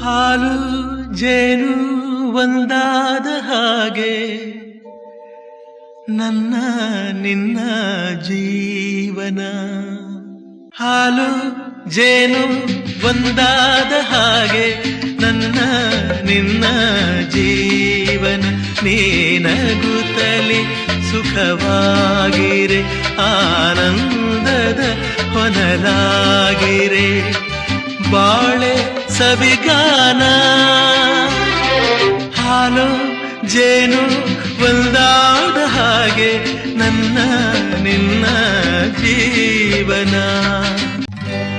ಹಾಲು ಜೇನು ಒಂದಾದ ಹಾಗೆ ನನ್ನ ನಿನ್ನ ಜೀವನ. ಹಾಲು ಜೇನು ಒಂದಾದ ಹಾಗೆ ನನ್ನ ನಿನ್ನ ಜೀವನ. ನೀನಗುತ್ತಲಿ ಸುಖವಾಗಿರೆ, ಆನಂದದ ಹೊನಲಾಗಿರೆ, ಬಾಳೆ ಸವಿಗಾನ. ಹಾಲು ಜೇನು ಒಂದಾದ ಹಾಗೆ ನನ್ನ ನಿನ್ನ ಜೀವನ.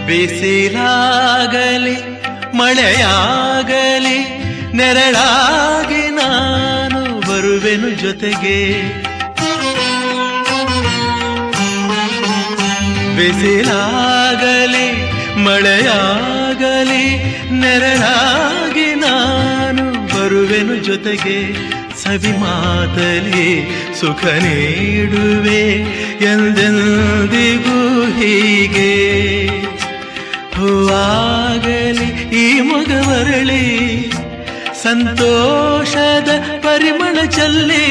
ಬಿಸಿಲಾಗಲಿ ಮಳೆಯಾಗಲಿ ನೆರಳಾಗಿ ನಾನು ಬರುವೆನು ಜೊತೆಗೆ. ಬಿಸಿಲಾಗಲಿ ಮಳೆಯಾಗಲಿ ನೆರಳಾಗಿ ನಾನು ಬರುವೆನು ಜೊತೆಗೆ. ಸವಿ ಮಾತಲಿ ಸುಖ ನೀಡುವೆ ಎಂದೆಂದಿಗೂ ಹೀಗೆ. ಹೂವಾಗಲಿ ಈ ಮೊಗವರಳಿ ಸಂತೋಷದ ಪರಿಮಳ ಚಲ್ಲಿ.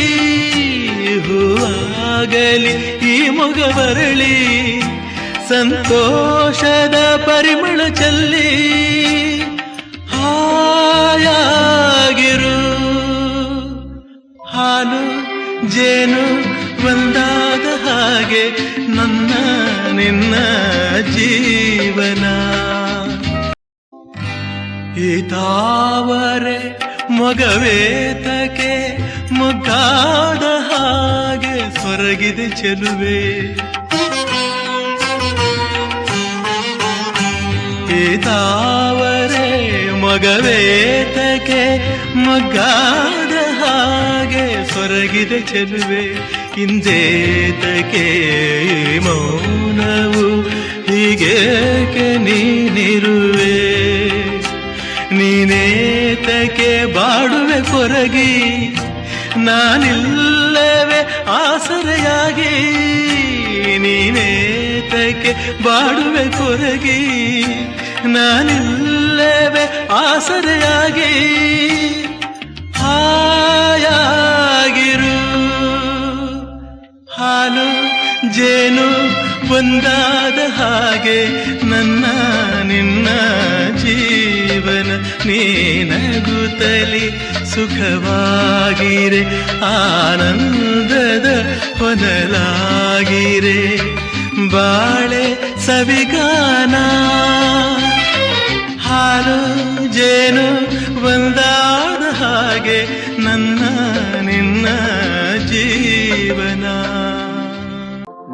ಹೂವಾಗಲಿ ಈ ಮೊಗವರಳಿ ಸಂತೋಷದ ಪರಿಮಳ ಚಲ್ಲಿ. ಹಾಯಾಗಿರು, ಹಾಲು ಜೇನು ಒಂದಾದ ಹಾಗೆ ನನ್ನ ನಿನ್ನ ಜೀವನ. ಈ ತಾವರೆ ಮೊಗವೇತಕ್ಕೆ ಮೊಗ್ಗಾದ ಹಾಗೆ ಸೊರಗಿದೆ ಚೆಲುವೆ. ಈ ತಾವರೆ ಮೊಗವೇತಕ್ಕೆ ಮೊಗ್ಗಾದ ಹಾಗೆ ಸೊರಗಿದೆ ಚೆಲುವೆ. ಇಂದೇತಕ್ಕೆ ಮೌನವು ಹೀಗೇಕೆ ನೀನಿರುವೆ. ನೀನೇತಕ್ಕೆ ಬಾಡುವೆ ಕೊರಗಿ, ನಾನಿಲ್ಲವೇ ಆಸರೆಯಾಗಿ. ನೀನೇತಕ್ಕೆ ಬಾಡುವೆ ಕೊರಗಿ, ನಾನಿಲ್ಲವೇ ಆಸರೆಯಾಗಿ. ಹಾಯಾಗಿರು, ಹಾಲು ಜೇನು ಒಂದಾದ ಹಾಗೆ ನನ್ನ ನಿನ್ನ ಜೀವನ. ನೀನಗುತ್ತಲಿ ಸುಖವಾಗಿರೆ, ಆನಂದದ ಹೊನಲಾಗಿರೆ, ಬಾಳೆ ಸವಿಗಾನ. ಹಾಲು ಜೇನು ಒಂದಾದ ಹಾಗೆ ನನ್ನ ನಿನ್ನ ಜೀವನ.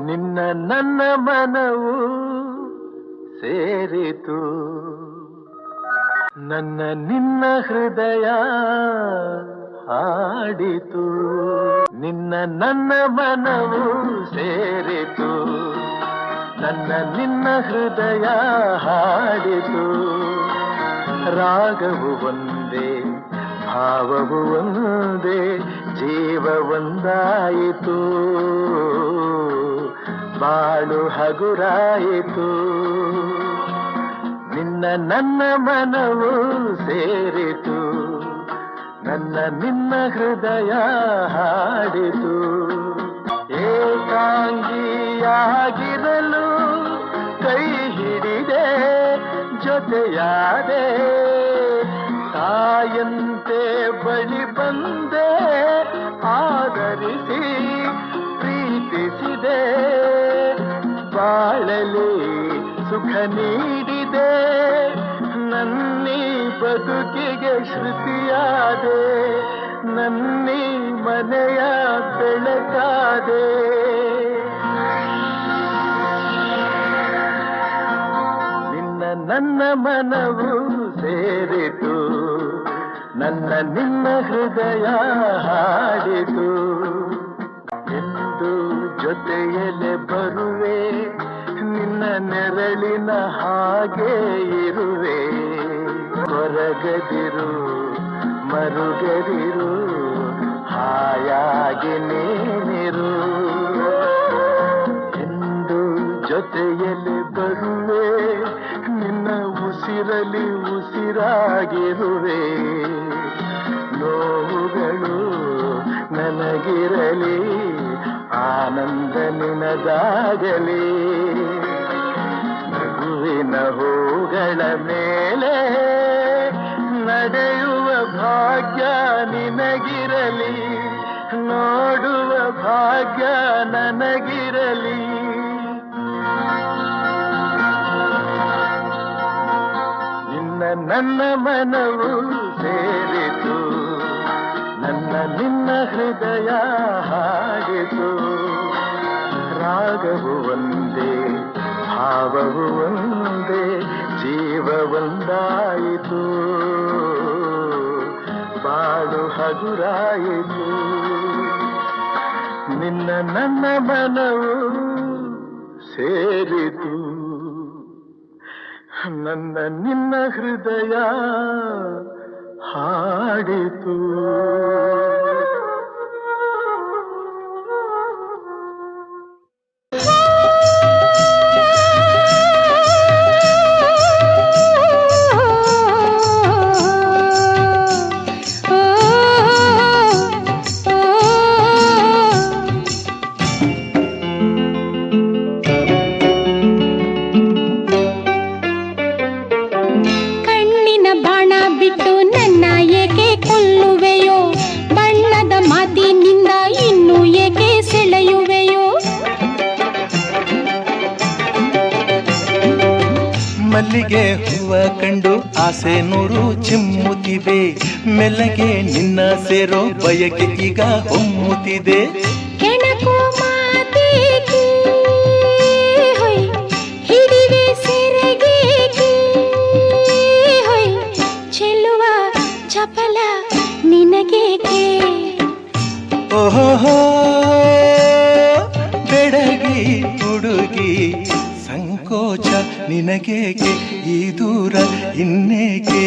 ನಿನ್ನ ನನ್ನ ಮನವು ಸೇರಿತು, ನನ್ನ ನಿನ್ನ ಹೃದಯ ಹಾಡಿತು. ನಿನ್ನ ನನ್ನ ಮನವು ಸೇರಿತು, ನನ್ನ ನಿನ್ನ ಹೃದಯ ಹಾಡಿತು. ರಾಗವು ಒಂದೇ, ಭಾವವು ಒಂದೇ, ಜೀವ ಒಂದಾಯಿತು. ಬಾಳು ಹಗುರಾಯಿತು. ನಿನ್ನ ನನ್ನ ಮನವು ಸೇರಿತು, ನನ್ನ ನಿನ್ನ ಹೃದಯ ಹಾಡಿತು. ಏಕಾಂಗಿಯಾಗಿರಲು ಕೈ ಹಿಡಿದೆ, ಜೊತೆಯಾದೆ, ತಾಯಂತೆ ಬಳಿ ಬಂದೆ, ಆದರಿಸಿ ಪ್ರೀತಿಸಿದೆ. ಬಾಳಲಿ ಸುಖ ನೀಡಿದೆ, ನನ್ನೀ ಬದುಕಿಗೆ ಶ್ರುತಿಯಾದೆ, ನನ್ನೀ ಮನೆಯ ಬೆಳಕಾದೆ. ನಿನ್ನ ನನ್ನ ಮನವು ಸೇರಿತು, ನನ್ನ ನಿನ್ನ ಹೃದಯ ಹಾಡಿತು. ಎಂದು ಜೊತೆಯಲ್ಲೇ ಬರುವೆ, ನಿನ್ನ ನೆರಳಿನ ಹಾಗೆ ಇರುವೆ. ಹೊರಗದಿರು ಮರುಗದಿರು, ಹಾಯಾಗಿ ನೀನಿರು. ಎಂದು ಜೊತೆಯಲ್ಲಿ ಬರುವೆ, ನಿನ್ನ ಉಸಿ ಉಸಿರಲಿ ಉಸಿರಾಗಿರುವೆ ನೋವುಗಳು ನನಗಿರಲಿ ಆನಂದ ನಿನದಾಗಲಿ ನಗುವಿನ ಹೂಗಳ ಮೇಲೆ ನಡೆಯುವ ಭಾಗ್ಯ ನಿನಗಿರಲಿ ನೋಡುವ ಭಾಗ್ಯ ನನಗಿರಲಿ ನಿನ್ನ ನನ್ನ ಮನವು ಸೇರಿತು ನನ್ನ ನಿನ್ನ ಹೃದಯ ಹಾಡಿತು ರಾಗವು ಒಂದೇ ಭಾವವು ಒಂದೇ ಜೀವ ಒಂದಾಯಿತು ಬಾಳು ಹಗುರಾಯಿತು ನಿನ್ನ ನನ್ನ ಮನವು ಸೇರಿತು ನನ್ನ ನಿನ್ನ ಹೃದಯ ಹಾಡಿತು ಮಲ್ಲಿಗೆ ಹೂವ ಕಂಡು ಆಸೆ ನೂರು ಚಿಮ್ಮುತ್ತಿವೆ ಮೆಲ್ಲಗೆ ನಿನ್ನ ಸೇರೋ ಬಯಕೆ ಈಗ ಹೊಮ್ಮುತ್ತಿದೆ ಕೆಣಕು ಮಾತೇಕೆ ಹಿಡಿವೆ ಸೆರೆಗೆ ಚೆಲ್ಲುವ ಚಪಲ ನಿನಗೇಕೆ ಓಹೋ ಬೆಡಗಿ ಹುಡುಗಿ ಸಂಕೋಚ ನಿನಗೇಕೆ ಈ ದೂರ ಇನ್ನೇಕೆ